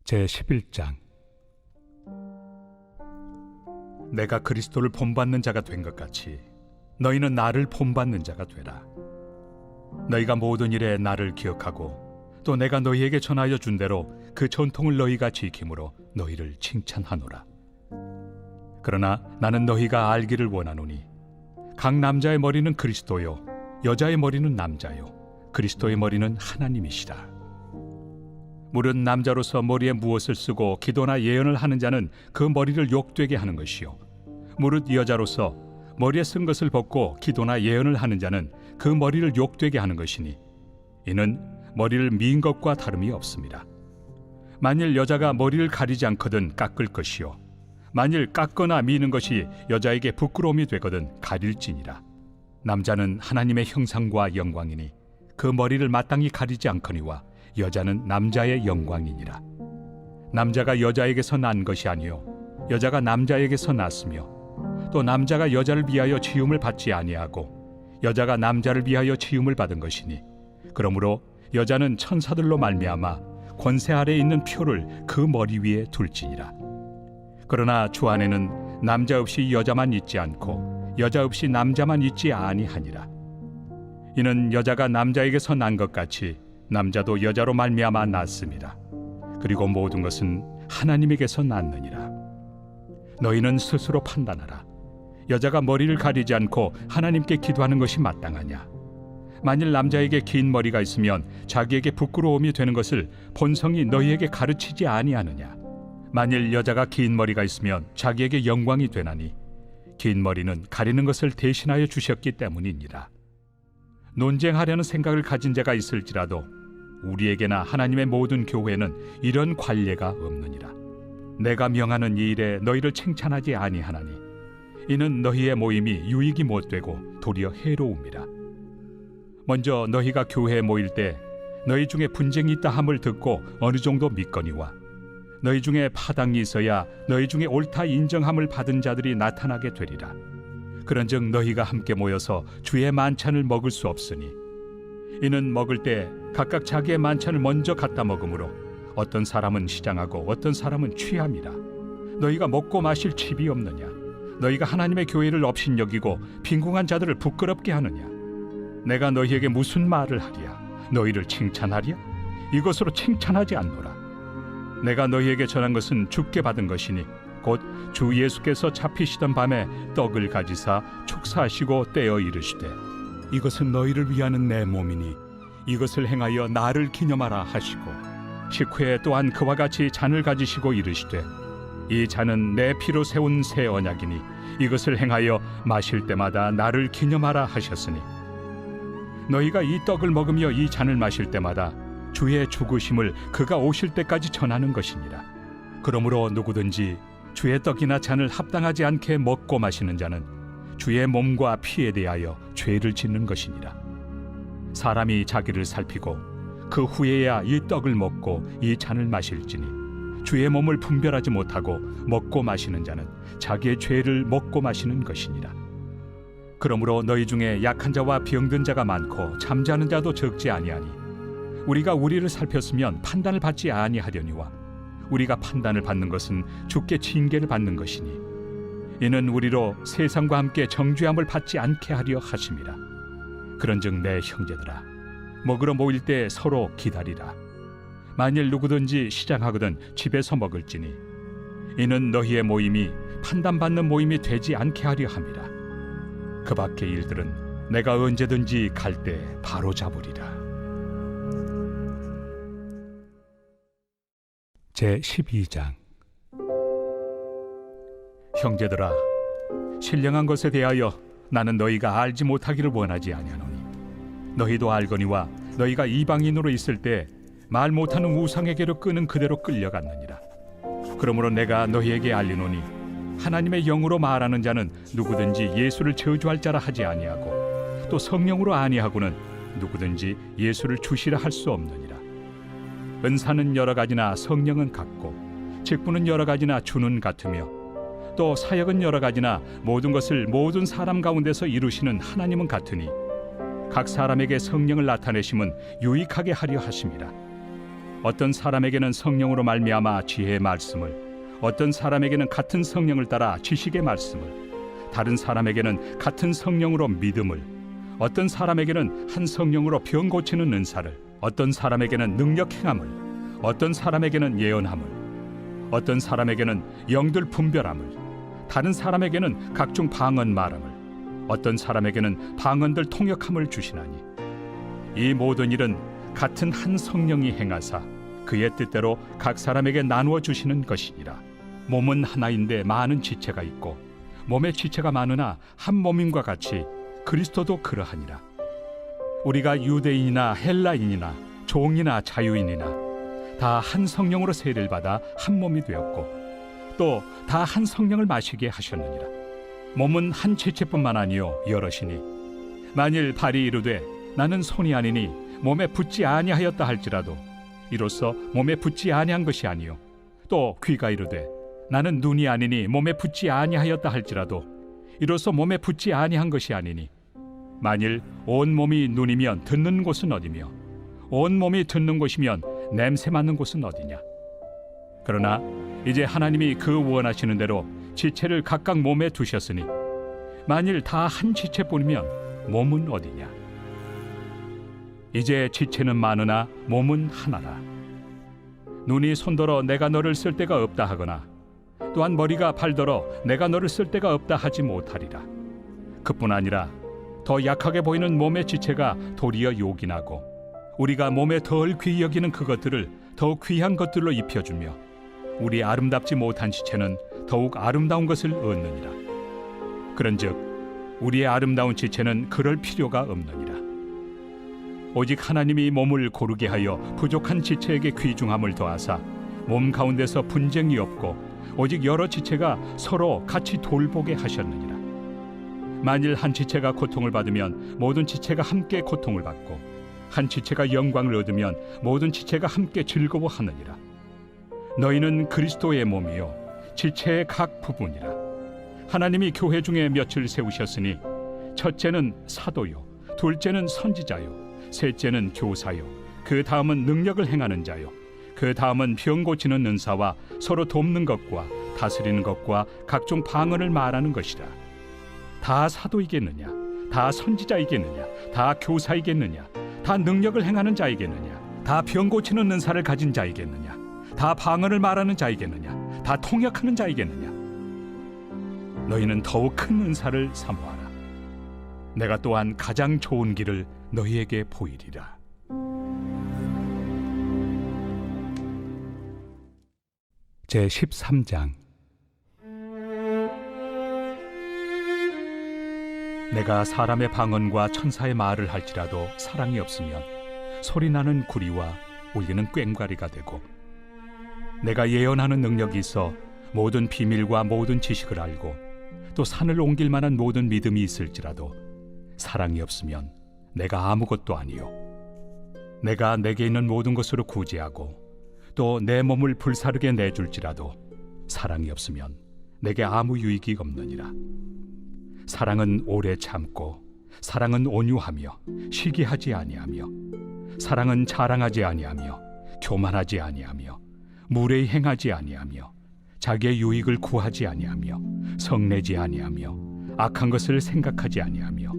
제11장. 내가 그리스도를 본받는 자가 된 것 같이 너희는 나를 본받는 자가 되라. 너희가 모든 일에 나를 기억하고 또 내가 너희에게 전하여 준 대로 그 전통을 너희가 지킴으로 너희를 칭찬하노라. 그러나 나는 너희가 알기를 원하노니 각 남자의 머리는 그리스도요 여자의 머리는 남자요 그리스도의 머리는 하나님이시라. 무릇 남자로서 머리에 무엇을 쓰고 기도나 예언을 하는 자는 그 머리를 욕되게 하는 것이요 무릇 여자로서 머리에 쓴 것을 벗고 기도나 예언을 하는 자는 그 머리를 욕되게 하는 것이니 이는 머리를 미인 것과 다름이 없습니다. 만일 여자가 머리를 가리지 않거든 깎을 것이요 만일 깎거나 미는 것이 여자에게 부끄러움이 되거든 가릴지니라. 남자는 하나님의 형상과 영광이니 그 머리를 마땅히 가리지 않거니와 여자는 남자의 영광이니라. 남자가 여자에게서 난 것이 아니요 여자가 남자에게서 났으며 또 남자가 여자를 위하여 지음을 받지 아니하고 여자가 남자를 위하여 지음을 받은 것이니 그러므로 여자는 천사들로 말미암아 권세 아래에 있는 표를 그 머리 위에 둘지니라. 그러나 주 안에는 남자 없이 여자만 있지 않고 여자 없이 남자만 있지 아니하니라. 이는 여자가 남자에게서 난 것 같이 남자도 여자로 말미암아 났습니다. 그리고 모든 것은 하나님에게서 났느니라. 너희는 스스로 판단하라. 여자가 머리를 가리지 않고 하나님께 기도하는 것이 마땅하냐? 만일 남자에게 긴 머리가 있으면 자기에게 부끄러움이 되는 것을 본성이 너희에게 가르치지 아니하느냐? 만일 여자가 긴 머리가 있으면 자기에게 영광이 되나니 긴 머리는 가리는 것을 대신하여 주셨기 때문이니라. 논쟁하려는 생각을 가진 자가 있을지라도 우리에게나 하나님의 모든 교회는 이런 관례가 없느니라. 내가 명하는 이 일에 너희를 칭찬하지 아니하나니 이는 너희의 모임이 유익이 못되고 도리어 해로움이라. 먼저 너희가 교회에 모일 때 너희 중에 분쟁이 있다 함을 듣고 어느 정도 믿거니와 너희 중에 파당이 있어야 너희 중에 옳다 인정함을 받은 자들이 나타나게 되리라. 그런즉 너희가 함께 모여서 주의 만찬을 먹을 수 없으니 이는 먹을 때 각각 자기의 만찬을 먼저 갖다 먹으므로 어떤 사람은 시장하고 어떤 사람은 취함이라. 너희가 먹고 마실 칩이 없느냐? 너희가 하나님의 교회를 업신여기고 빈궁한 자들을 부끄럽게 하느냐? 내가 너희에게 무슨 말을 하랴? 너희를 칭찬하랴? 이것으로 칭찬하지 않노라. 내가 너희에게 전한 것은 주께 받은 것이니 곧 주 예수께서 잡히시던 밤에 떡을 가지사 축사하시고 떼어 이르시되 이것은 너희를 위하는 내 몸이니 이것을 행하여 나를 기념하라 하시고 식후에 또한 그와 같이 잔을 가지시고 이르시되 이 잔은 내 피로 세운 새 언약이니 이것을 행하여 마실 때마다 나를 기념하라 하셨으니 너희가 이 떡을 먹으며 이 잔을 마실 때마다 주의 죽으심을 그가 오실 때까지 전하는 것이니라. 그러므로 누구든지 주의 떡이나 잔을 합당하지 않게 먹고 마시는 자는 주의 몸과 피에 대하여 죄를 짓는 것이니라. 사람이 자기를 살피고 그 후에야 이 떡을 먹고 이 잔을 마실지니 주의 몸을 분별하지 못하고 먹고 마시는 자는 자기의 죄를 먹고 마시는 것이니라. 그러므로 너희 중에 약한 자와 병든 자가 많고 잠자는 자도 적지 아니하니 우리가 우리를 살폈으면 판단을 받지 아니하려니와 우리가 판단을 받는 것은 주께 징계를 받는 것이니 이는 우리로 세상과 함께 정죄함을 받지 않게 하려 하심이라. 그런즉 내 형제들아 먹으러 모일 때 서로 기다리라. 만일 누구든지 시장하거든 집에서 먹을지니 이는 너희의 모임이 판단받는 모임이 되지 않게 하려 함이라. 그 밖의 일들은 내가 언제든지 갈 때 바로 잡으리라. 제12장. 형제들아 신령한 것에 대하여 나는 너희가 알지 못하기를 원하지 아니하노니 너희도 알거니와 너희가 이방인으로 있을 때 말 못하는 우상에게로 끄는 그대로 끌려갔느니라. 그러므로 내가 너희에게 알리노니 하나님의 영으로 말하는 자는 누구든지 예수를 저주할 자라 하지 아니하고 또 성령으로 아니하고는 누구든지 예수를 주시라 할 수 없느니라. 은사는 여러 가지나 성령은 같고 직분은 여러 가지나 주는 같으며 또 사역은 여러 가지나 모든 것을 모든 사람 가운데서 이루시는 하나님은 같으니 각 사람에게 성령을 나타내심은 유익하게 하려 하심이라. 어떤 사람에게는 성령으로 말미암아 지혜의 말씀을, 어떤 사람에게는 같은 성령을 따라 지식의 말씀을, 다른 사람에게는 같은 성령으로 믿음을, 어떤 사람에게는 한 성령으로 병 고치는 은사를, 어떤 사람에게는 능력 행함을, 어떤 사람에게는 예언함을, 어떤 사람에게는 영들 분별함을, 다른 사람에게는 각종 방언 말함을, 어떤 사람에게는 방언들 통역함을 주시나니, 이 모든 일은 같은 한 성령이 행하사 그의 뜻대로 각 사람에게 나누어 주시는 것이니라. 몸은 하나인데 많은 지체가 있고 몸의 지체가 많으나 한 몸임과 같이 그리스도도 그러하니라. 우리가 유대인이나 헬라인이나 종이나 자유인이나 다 한 성령으로 세례를 받아 한 몸이 되었고 또 다 한 성령을 마시게 하셨느니라. 몸은 한 지체뿐만 아니요 여럿이니 만일 발이 이르되 나는 손이 아니니 몸에 붙지 아니하였다 할지라도 이로써 몸에 붙지 아니한 것이 아니요, 또 귀가 이르되 나는 눈이 아니니 몸에 붙지 아니하였다 할지라도 이로써 몸에 붙지 아니한 것이 아니니, 만일 온 몸이 눈이면 듣는 곳은 어디며 온 몸이 듣는 곳이면 냄새 맡는 곳은 어디냐. 그러나 이제 하나님이 그 원하시는 대로 지체를 각각 몸에 두셨으니 만일 다 한 지체뿐이면 몸은 어디냐. 이제 지체는 많으나 몸은 하나라. 눈이 손더러 내가 너를 쓸 데가 없다 하거나 또한 머리가 발더러 내가 너를 쓸 데가 없다 하지 못하리라. 그뿐 아니라 더 약하게 보이는 몸의 지체가 도리어 요긴하고 우리가 몸에 덜 귀히 여기는 그것들을 더욱 귀한 것들로 입혀주며 우리 아름답지 못한 지체는 더욱 아름다운 것을 얻느니라. 그런즉 우리의 아름다운 지체는 그럴 필요가 없느니라. 오직 하나님이 몸을 고르게 하여 부족한 지체에게 귀중함을 더하사 몸 가운데서 분쟁이 없고 오직 여러 지체가 서로 같이 돌보게 하셨느니라. 만일 한 지체가 고통을 받으면 모든 지체가 함께 고통을 받고 한 지체가 영광을 얻으면 모든 지체가 함께 즐거워하느니라. 너희는 그리스도의 몸이요 지체의 각 부분이라. 하나님이 교회 중에 몇을 세우셨으니 첫째는 사도요, 둘째는 선지자요, 셋째는 교사요, 그 다음은 능력을 행하는 자요, 그 다음은 병 고치는 은사와 서로 돕는 것과 다스리는 것과 각종 방언을 말하는 것이라. 다 사도이겠느냐, 다 선지자이겠느냐, 다 교사이겠느냐, 다 능력을 행하는 자이겠느냐, 다 병 고치는 은사를 가진 자이겠느냐, 다 방언을 말하는 자이겠느냐, 다 통역하는 자이겠느냐. 너희는 더욱 큰 은사를 사모하라. 내가 또한 가장 좋은 길을 너희에게 보이리라. 제13장. 내가 사람의 방언과 천사의 말을 할지라도 사랑이 없으면 소리나는 구리와 울리는 꽹과리가 되고, 내가 예언하는 능력이 있어 모든 비밀과 모든 지식을 알고 또 산을 옮길 만한 모든 믿음이 있을지라도 사랑이 없으면 내가 아무것도 아니요. 내가 내게 있는 모든 것으로 구제하고 또 내 몸을 불사르게 내줄지라도 사랑이 없으면 내게 아무 유익이 없느니라. 사랑은 오래 참고 사랑은 온유하며 시기하지 아니하며 사랑은 자랑하지 아니하며 교만하지 아니하며 무례히 행하지 아니하며 자기의 유익을 구하지 아니하며 성내지 아니하며 악한 것을 생각하지 아니하며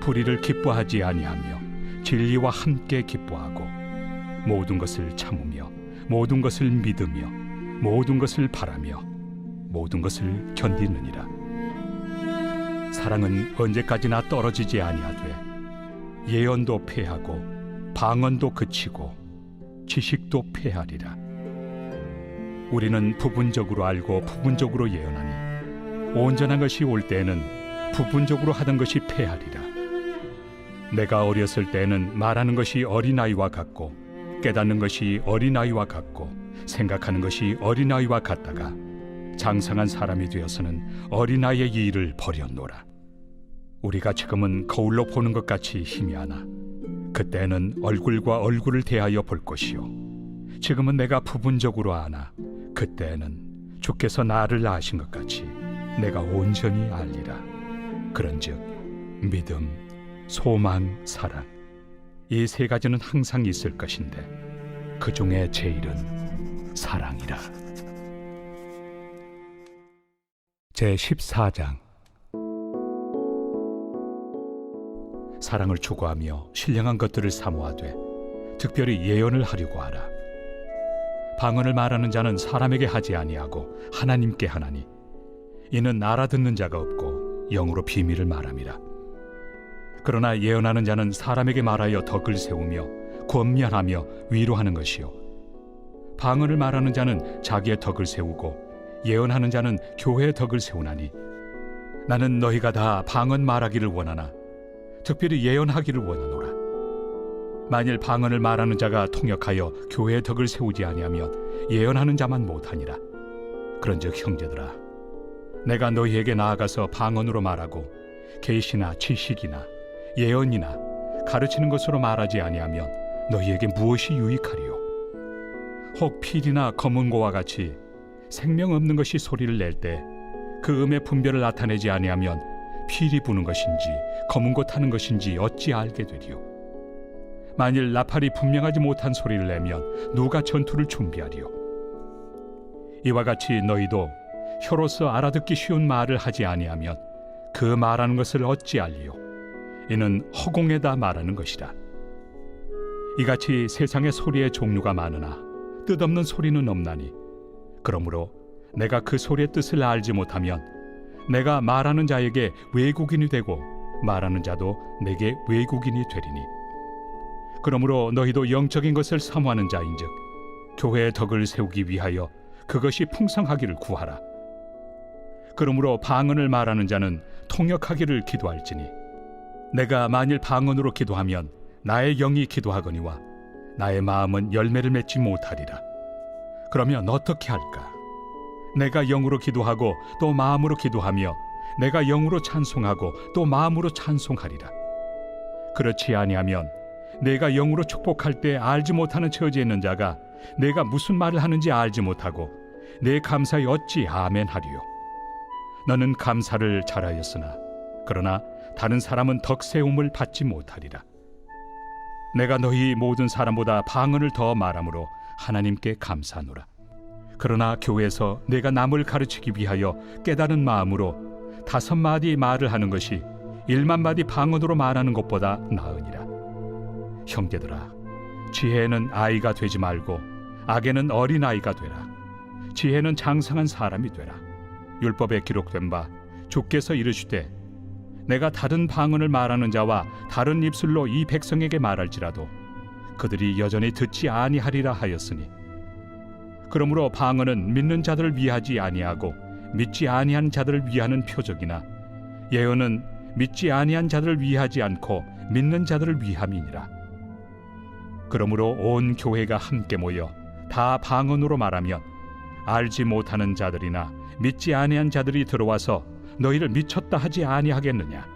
불의를 기뻐하지 아니하며 진리와 함께 기뻐하고 모든 것을 참으며 모든 것을 믿으며 모든 것을 바라며 모든 것을 견디느니라. 사랑은 언제까지나 떨어지지 아니하되 예언도 패하고 방언도 그치고 지식도 패하리라. 우리는 부분적으로 알고 부분적으로 예언하니 온전한 것이 올 때에는 부분적으로 하던 것이 패하리라. 내가 어렸을 때에는 말하는 것이 어린아이와 같고 깨닫는 것이 어린아이와 같고 생각하는 것이 어린아이와 같다가 장성한 사람이 되어서는 어린아이의 일을 버렸노라. 우리가 지금은 거울로 보는 것 같이 희미하나 그때는 얼굴과 얼굴을 대하여 볼 것이요 지금은 내가 부분적으로 아나 그때는 주께서 나를 아신 것 같이 내가 온전히 알리라. 그런즉 믿음, 소망, 사랑 이 세 가지는 항상 있을 것인데 그 중에 제일은 사랑이라. 제14장. 사랑을 추구하며 신령한 것들을 사모하되 특별히 예언을 하려고 하라. 방언을 말하는 자는 사람에게 하지 아니하고 하나님께 하나니, 이는 알아듣는 자가 없고 영으로 비밀을 말함이라. 그러나 예언하는 자는 사람에게 말하여 덕을 세우며 권면하며 위로하는 것이요, 방언을 말하는 자는 자기의 덕을 세우고 예언하는 자는 교회의 덕을 세우나니, 나는 너희가 다 방언 말하기를 원하나 특별히 예언하기를 원하노라. 만일 방언을 말하는 자가 통역하여 교회의 덕을 세우지 아니하면 예언하는 자만 못하니라. 그런즉 형제들아, 내가 너희에게 나아가서 방언으로 말하고 계시나 지식이나 예언이나 가르치는 것으로 말하지 아니하면 너희에게 무엇이 유익하리요? 혹 필이나 검은고와 같이 생명 없는 것이 소리를 낼 때 그 음의 분별을 나타내지 아니하면 필이 부는 것인지 검은고 타는 것인지 어찌 알게 되리요? 만일 나팔이 분명하지 못한 소리를 내면 누가 전투를 준비하리요? 이와 같이 너희도 혀로서 알아듣기 쉬운 말을 하지 아니하면 그 말하는 것을 어찌 알리요? 이는 허공에다 말하는 것이라. 이같이 세상의 소리의 종류가 많으나 뜻없는 소리는 없나니, 그러므로 내가 그 소리의 뜻을 알지 못하면 내가 말하는 자에게 외국인이 되고 말하는 자도 내게 외국인이 되리니, 그러므로 너희도 영적인 것을 사모하는 자인즉 교회의 덕을 세우기 위하여 그것이 풍성하기를 구하라. 그러므로 방언을 말하는 자는 통역하기를 기도할지니, 내가 만일 방언으로 기도하면 나의 영이 기도하거니와 나의 마음은 열매를 맺지 못하리라. 그러면 어떻게 할까? 내가 영으로 기도하고 또 마음으로 기도하며 내가 영으로 찬송하고 또 마음으로 찬송하리라. 그렇지 아니하면 내가 영으로 축복할 때 알지 못하는 처지에 있는 자가 내가 무슨 말을 하는지 알지 못하고 내 감사에 어찌 아멘 하리요? 너는 감사를 잘하였으나 그러나 다른 사람은 덕세움을 받지 못하리라. 내가 너희 모든 사람보다 방언을 더 말함으로 하나님께 감사하노라. 그러나 교회에서 내가 남을 가르치기 위하여 깨달은 마음으로 5마디 말을 하는 것이 1만마디 방언으로 말하는 것보다 나으니라. 형제들아, 지혜는 아이가 되지 말고 악에는 어린아이가 되라. 지혜는 장성한 사람이 되라. 율법에 기록된 바 주께서 이르시되, 내가 다른 방언을 말하는 자와 다른 입술로 이 백성에게 말할지라도 그들이 여전히 듣지 아니하리라 하였으니, 그러므로 방언은 믿는 자들을 위하지 아니하고 믿지 아니한 자들을 위하는 표적이나 예언은 믿지 아니한 자들을 위하지 않고 믿는 자들을 위함이니라. 그러므로 온 교회가 함께 모여 다 방언으로 말하면 알지 못하는 자들이나 믿지 아니한 자들이 들어와서 너희를 미쳤다 하지 아니하겠느냐?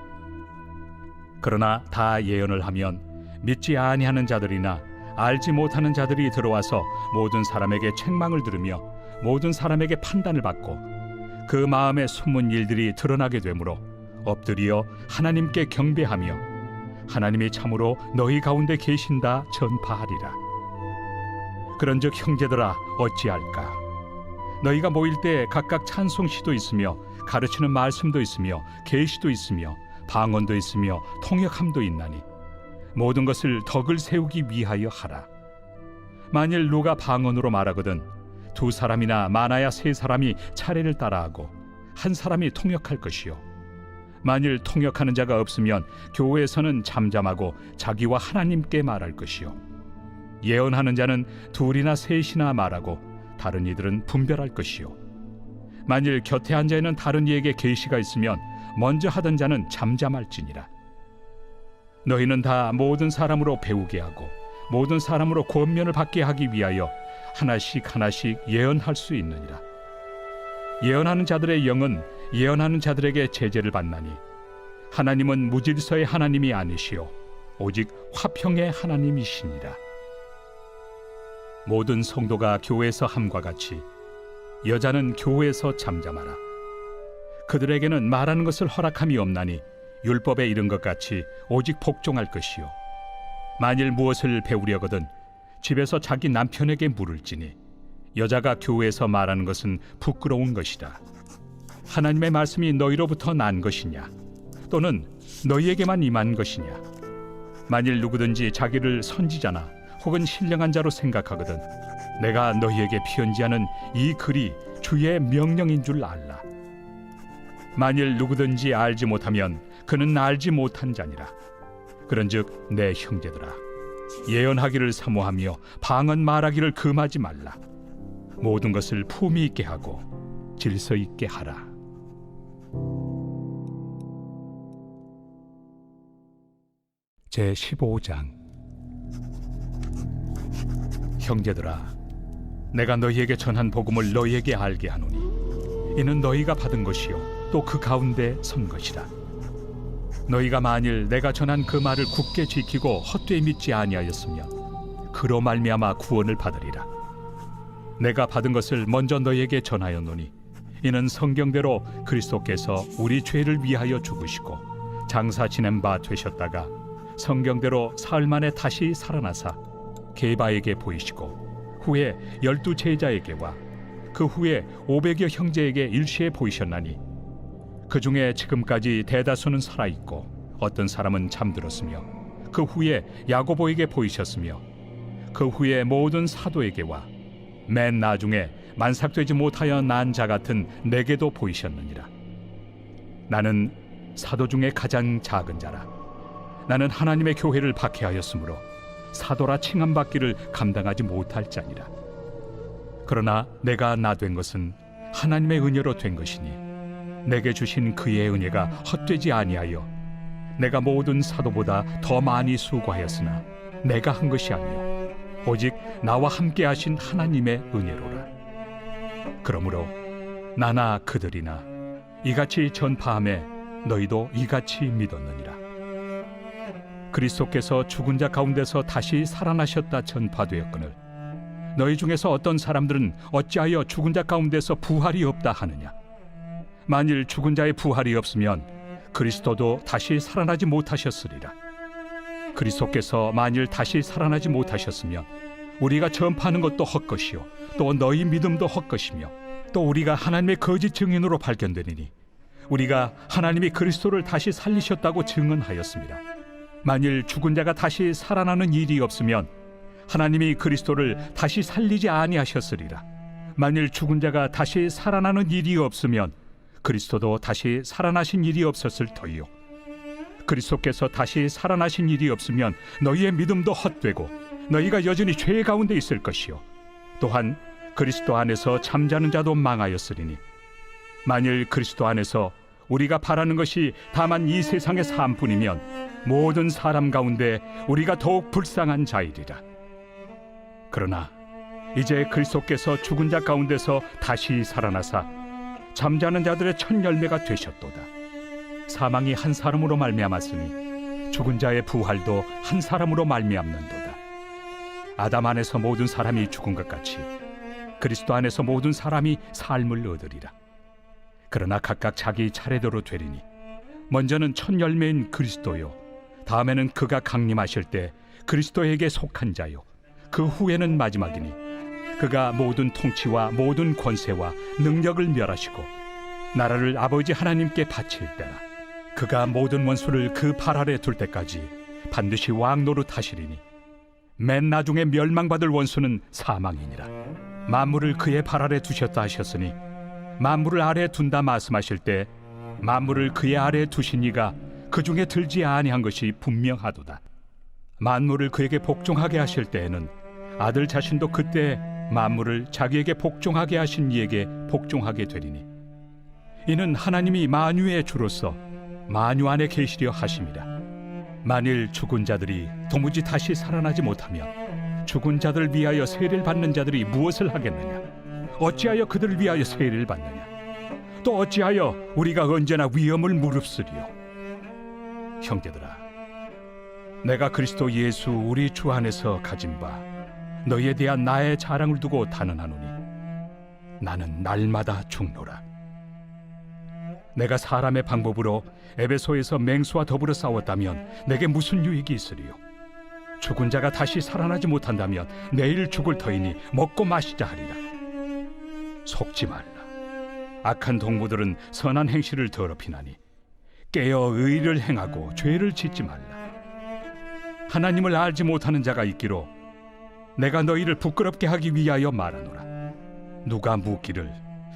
그러나 다 예언을 하면 믿지 아니하는 자들이나 알지 못하는 자들이 들어와서 모든 사람에게 책망을 들으며 모든 사람에게 판단을 받고 그 마음에 숨은 일들이 드러나게 되므로 엎드려 하나님께 경배하며 하나님이 참으로 너희 가운데 계신다 전파하리라. 그런즉 형제들아, 어찌할까? 너희가 모일 때 각각 찬송시도 있으며 가르치는 말씀도 있으며 계시도 있으며 방언도 있으며 통역함도 있나니 모든 것을 덕을 세우기 위하여 하라. 만일 누가 방언으로 말하거든 2사람이나 많아야 3사람이 차례를 따라하고 1사람이 통역할 것이요, 만일 통역하는 자가 없으면 교회에서는 잠잠하고 자기와 하나님께 말할 것이요, 예언하는 자는 2이나 3이나 말하고 다른 이들은 분별할 것이요, 만일 곁에 앉아있는 다른 이에게 계시가 있으면 먼저 하던 자는 잠잠할지니라. 너희는 다 모든 사람으로 배우게 하고 모든 사람으로 권면을 받게 하기 위하여 하나씩 하나씩 예언할 수 있느니라. 예언하는 자들의 영은 예언하는 자들에게 제재를 받나니 하나님은 무질서의 하나님이 아니시오 오직 화평의 하나님이시니라. 모든 성도가 교회에서 함과 같이 여자는 교회에서 잠잠하라. 그들에게는 말하는 것을 허락함이 없나니 율법에 이른 것 같이 오직 복종할 것이요, 만일 무엇을 배우려거든 집에서 자기 남편에게 물을지니 여자가 교회에서 말하는 것은 부끄러운 것이다. 하나님의 말씀이 너희로부터 난 것이냐? 또는 너희에게만 임한 것이냐? 만일 누구든지 자기를 선지자나 혹은 신령한 자로 생각하거든 내가 너희에게 편지하는 이 글이 주의 명령인 줄 알라. 만일 누구든지 알지 못하면 그는 알지 못한 자니라. 그런즉 내 형제들아, 예언하기를 사모하며 방언 말하기를 금하지 말라. 모든 것을 품위 있게 하고 질서 있게 하라. 제 15장. 형제들아, 내가 너희에게 전한 복음을 너희에게 알게 하노니 이는 너희가 받은 것이요 또 그 가운데 선 것이라. 너희가 만일 내가 전한 그 말을 굳게 지키고 헛되이 믿지 아니하였으면 그로 말미암아 구원을 받으리라. 내가 받은 것을 먼저 너희에게 전하였노니 이는 성경대로 그리스도께서 우리 죄를 위하여 죽으시고 장사 지낸 바 되셨다가 성경대로 사흘 만에 다시 살아나사 게바에게 보이시고 후에 12 제자에게와 그 후에 500여 형제에게 일시에 보이셨나니 그 중에 지금까지 대다수는 살아있고 어떤 사람은 잠들었으며 그 후에 야고보에게 보이셨으며 그 후에 모든 사도에게와 맨 나중에 만삭되지 못하여 난 자 같은 내게도 보이셨느니라. 나는 사도 중에 가장 작은 자라. 나는 하나님의 교회를 박해하였으므로 사도라 칭함받기를 감당하지 못할 자니라. 그러나 내가 나 된 것은 하나님의 은혜로 된 것이니 내게 주신 그의 은혜가 헛되지 아니하여 내가 모든 사도보다 더 많이 수고하였으나 내가 한 것이 아니요 오직 나와 함께 하신 하나님의 은혜로라. 그러므로 나나 그들이나 이같이 전파함에 너희도 이같이 믿었느니라. 그리스도께서 죽은 자 가운데서 다시 살아나셨다 전파되었거늘 너희 중에서 어떤 사람들은 어찌하여 죽은 자 가운데서 부활이 없다 하느냐? 만일 죽은 자의 부활이 없으면 그리스도도 다시 살아나지 못하셨으리라. 그리스도께서 만일 다시 살아나지 못하셨으면 우리가 전파하는 것도 헛것이요 또 너희 믿음도 헛것이며 또 우리가 하나님의 거짓 증인으로 발견되리니 우리가 하나님이 그리스도를 다시 살리셨다고 증언하였습니다. 만일 죽은 자가 다시 살아나는 일이 없으면 하나님이 그리스도를 다시 살리지 아니하셨으리라. 만일 죽은 자가 다시 살아나는 일이 없으면 그리스도도 다시 살아나신 일이 없었을 터이요 그리스도께서 다시 살아나신 일이 없으면 너희의 믿음도 헛되고 너희가 여전히 죄 가운데 있을 것이요 또한 그리스도 안에서 잠자는 자도 망하였으리니 만일 그리스도 안에서 우리가 바라는 것이 다만 이 세상의 삶뿐이면 모든 사람 가운데 우리가 더욱 불쌍한 자이리라. 그러나 이제 그리스도께서 죽은 자 가운데서 다시 살아나사 잠자는 자들의 첫 열매가 되셨도다. 사망이 한 사람으로 말미암았으니 죽은 자의 부활도 한 사람으로 말미암는도다. 아담 안에서 모든 사람이 죽은 것 같이 그리스도 안에서 모든 사람이 삶을 얻으리라. 그러나 각각 자기 차례대로 되리니 먼저는 첫 열매인 그리스도요 다음에는 그가 강림하실 때 그리스도에게 속한 자요 그 후에는 마지막이니 그가 모든 통치와 모든 권세와 능력을 멸하시고 나라를 아버지 하나님께 바칠 때라. 그가 모든 원수를 그 발 아래 둘 때까지 반드시 왕 노릇하시리니 맨 나중에 멸망받을 원수는 사망이니라. 만물을 그의 발 아래 두셨다 하셨으니 만물을 아래 둔다 말씀하실 때 만물을 그의 아래 두신 이가 그 중에 들지 아니한 것이 분명하도다. 만물을 그에게 복종하게 하실 때에는 아들 자신도 그때 만물을 자기에게 복종하게 하신 이에게 복종하게 되리니 이는 하나님이 만유의 주로서 만유 안에 계시려 하심이라. 만일 죽은 자들이 도무지 다시 살아나지 못하면 죽은 자들을 위하여 세례를 받는 자들이 무엇을 하겠느냐? 어찌하여 그들을 위하여 세례를 받느냐? 또 어찌하여 우리가 언제나 위험을 무릅쓰리요? 형제들아, 내가 그리스도 예수 우리 주 안에서 가진 바 너희에 대한 나의 자랑을 두고 단언하노니 나는 날마다 죽노라. 내가 사람의 방법으로 에베소에서 맹수와 더불어 싸웠다면 내게 무슨 유익이 있으리요? 죽은 자가 다시 살아나지 못한다면 내일 죽을 터이니 먹고 마시자 하리라. 속지 말라. 악한 동무들은 선한 행실을 더럽히나니 깨어 의를 행하고 죄를 짓지 말라. 하나님을 알지 못하는 자가 있기로 내가 너희를 부끄럽게 하기 위하여 말하노라. 누가 묻기를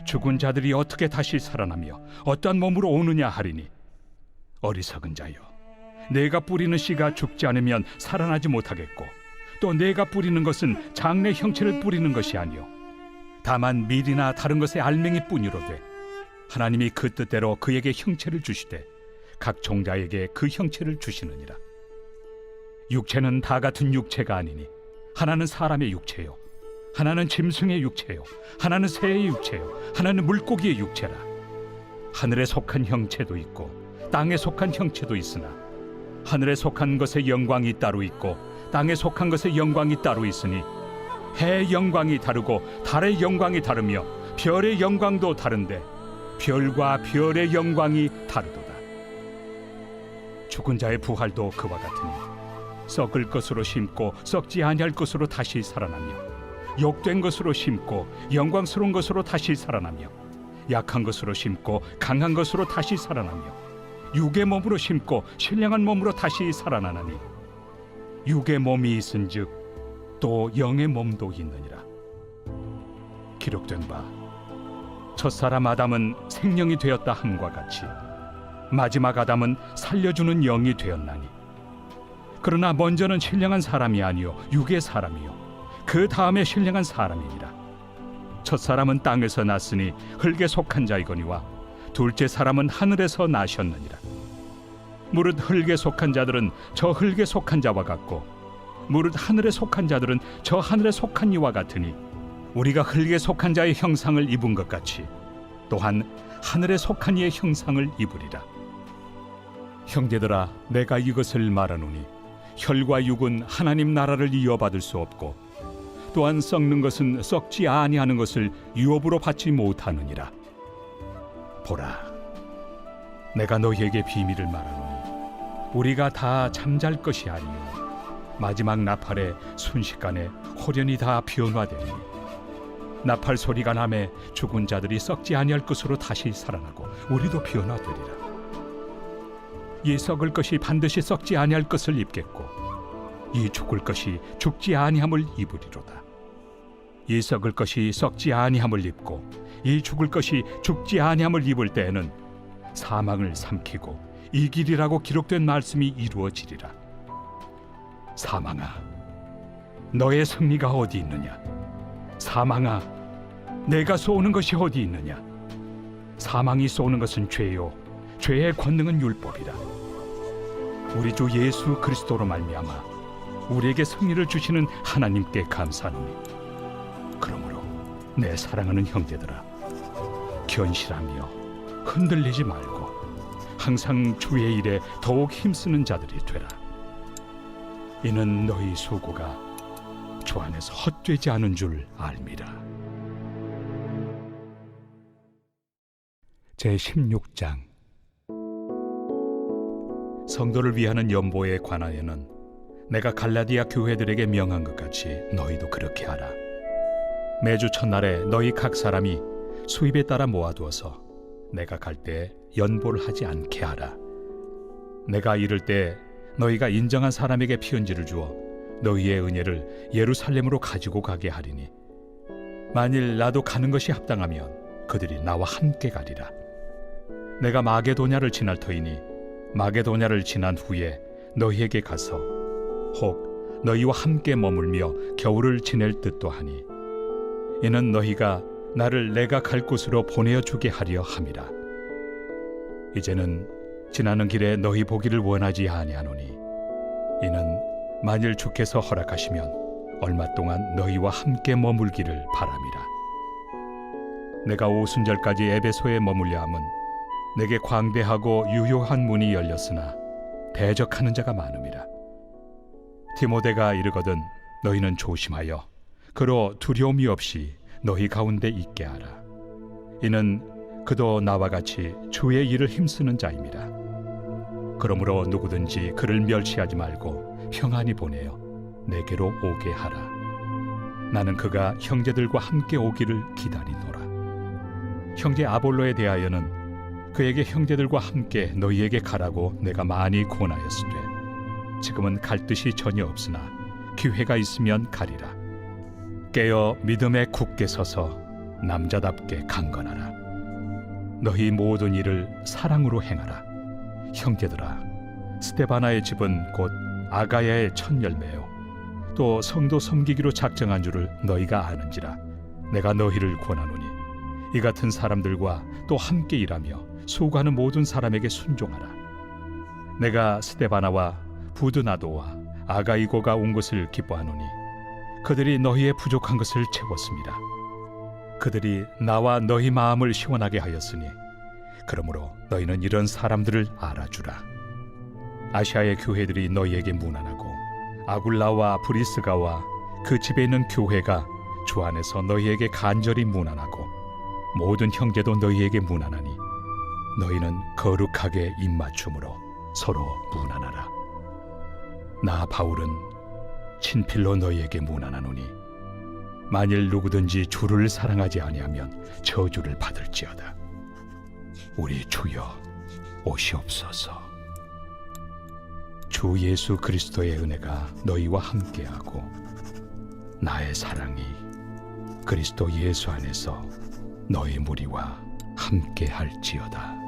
죽은 자들이 어떻게 다시 살아나며 어떠한 몸으로 오느냐 하리니, 어리석은 자여, 내가 뿌리는 씨가 죽지 않으면 살아나지 못하겠고 또 내가 뿌리는 것은 장래 형체를 뿌리는 것이 아니요 다만 밀이나 다른 것의 알맹이뿐이로되, 하나님이 그 뜻대로 그에게 형체를 주시되 각 종자에게 그 형체를 주시느니라. 육체는 다 같은 육체가 아니니 하나는 사람의 육체요, 하나는 짐승의 육체요, 하나는 새의 육체요, 하나는 물고기의 육체라. 하늘에 속한 형체도 있고 땅에 속한 형체도 있으나 하늘에 속한 것의 영광이 따로 있고 땅에 속한 것의 영광이 따로 있으니 해의 영광이 다르고 달의 영광이 다르며 별의 영광도 다른데 별과 별의 영광이 다르도다. 죽은 자의 부활도 그와 같으니 썩을 것으로 심고 썩지 아니할 것으로 다시 살아나며, 욕된 것으로 심고 영광스러운 것으로 다시 살아나며, 약한 것으로 심고 강한 것으로 다시 살아나며, 육의 몸으로 심고 신령한 몸으로 다시 살아나나니, 육의 몸이 있은즉 또 영의 몸도 있느니라. 기록된 바 첫사람 아담은 생명이 되었다 함과 같이 마지막 아담은 살려주는 영이 되었나니, 그러나 먼저는 신령한 사람이 아니요 육의 사람이요 그 다음에 신령한 사람이니라. 첫사람은 땅에서 났으니 흙에 속한 자이거니와 둘째 사람은 하늘에서 나셨느니라. 무릇 흙에 속한 자들은 저 흙에 속한 자와 같고 무릇 하늘에 속한 자들은 저 하늘에 속한 이와 같으니, 우리가 흙에 속한 자의 형상을 입은 것 같이 또한 하늘에 속한 이의 형상을 입으리라. 형제들아, 내가 이것을 말하노니 혈과 육은 하나님 나라를 이어받을 수 없고 또한 썩는 것은 썩지 아니하는 것을 유업으로 받지 못하느니라. 보라, 내가 너희에게 비밀을 말하노니 우리가 다 잠잘 것이 아니요 마지막 나팔에 순식간에 호련히 다 변화되니, 나팔 소리가 나매 죽은 자들이 썩지 아니할 것으로 다시 살아나고 우리도 변화되리라. 이 썩을 것이 반드시 썩지 아니할 것을 입겠고 이 죽을 것이 죽지 아니함을 입으리로다. 이 썩을 것이 썩지 아니함을 입고 이 죽을 것이 죽지 아니함을 입을 때에는 사망을 삼키고 이기리라고 기록된 말씀이 이루어지리라. 사망아, 너의 승리가 어디 있느냐? 사망아, 내가 쏘는 것이 어디 있느냐? 사망이 쏘는 것은 죄요 죄의 권능은 율법이라. 우리 주 예수 그리스도로 말미암아 우리에게 승리를 주시는 하나님께 감사하노니, 그러므로 내 사랑하는 형제들아, 견실하며 흔들리지 말고 항상 주의 일에 더욱 힘쓰는 자들이 되라. 이는 너희 수고가 주 안에서 헛되지 않은 줄 알미라. 제16장. 성도를 위하는 연보에 관하여는 내가 갈라디아 교회들에게 명한 것 같이 너희도 그렇게 하라. 매주 첫날에 너희 각 사람이 수입에 따라 모아두어서 내가 갈 때 연보를 하지 않게 하라. 내가 이를 때 너희가 인정한 사람에게 편지를 주어 너희의 은혜를 예루살렘으로 가지고 가게 하리니, 만일 나도 가는 것이 합당하면 그들이 나와 함께 가리라. 내가 마게도냐를 지날 터이니 마게도냐를 지난 후에 너희에게 가서 혹 너희와 함께 머물며 겨울을 지낼 뜻도 하니, 이는 너희가 나를 내가 갈 곳으로 보내어 주게 하려 함이라. 이제는 지나는 길에 너희 보기를 원하지 아니하노니, 이는 만일 주께서 허락하시면 얼마 동안 너희와 함께 머물기를 바람이라. 내가 오순절까지 에베소에 머물려 함은 내게 광대하고 유효한 문이 열렸으나 대적하는 자가 많음이라. 디모데가 이르거든 너희는 조심하여 그로 두려움이 없이 너희 가운데 있게 하라. 이는 그도 나와 같이 주의 일을 힘쓰는 자임이라. 그러므로 누구든지 그를 멸시하지 말고 평안히 보내어 내게로 오게 하라. 나는 그가 형제들과 함께 오기를 기다리노라. 형제 아볼로에 대하여는 그에게 형제들과 함께 너희에게 가라고 내가 많이 권하였으되 지금은 갈 뜻이 전혀 없으나 기회가 있으면 가리라. 깨어 믿음에 굳게 서서 남자답게 강건하라. 너희 모든 일을 사랑으로 행하라. 형제들아, 스데바나의 집은 곧 아가야의 첫 열매요 또 성도 섬기기로 작정한 줄을 너희가 아는지라. 내가 너희를 권하노니 이 같은 사람들과 또 함께 일하며 수고하는 모든 사람에게 순종하라. 내가 스데바나와 부드나도와 아가이고가 온 것을 기뻐하노니 그들이 너희의 부족한 것을 채웠습니다. 그들이 나와 너희 마음을 시원하게 하였으니 그러므로 너희는 이런 사람들을 알아주라. 아시아의 교회들이 너희에게 무난하고 아굴라와 브리스가와 그 집에 있는 교회가 주 안에서 너희에게 간절히 무난하고 모든 형제도 너희에게 무난하니 너희는 거룩하게 입맞춤으로 서로 무난하라. 나 바울은 친필로 너희에게 무난하노니 만일 누구든지 주를 사랑하지 아니하면 저주를 받을지어다. 우리 주여 오시옵소서. 주 예수 그리스도의 은혜가 너희와 함께하고 나의 사랑이 그리스도 예수 안에서 너희 무리와 함께할지어다.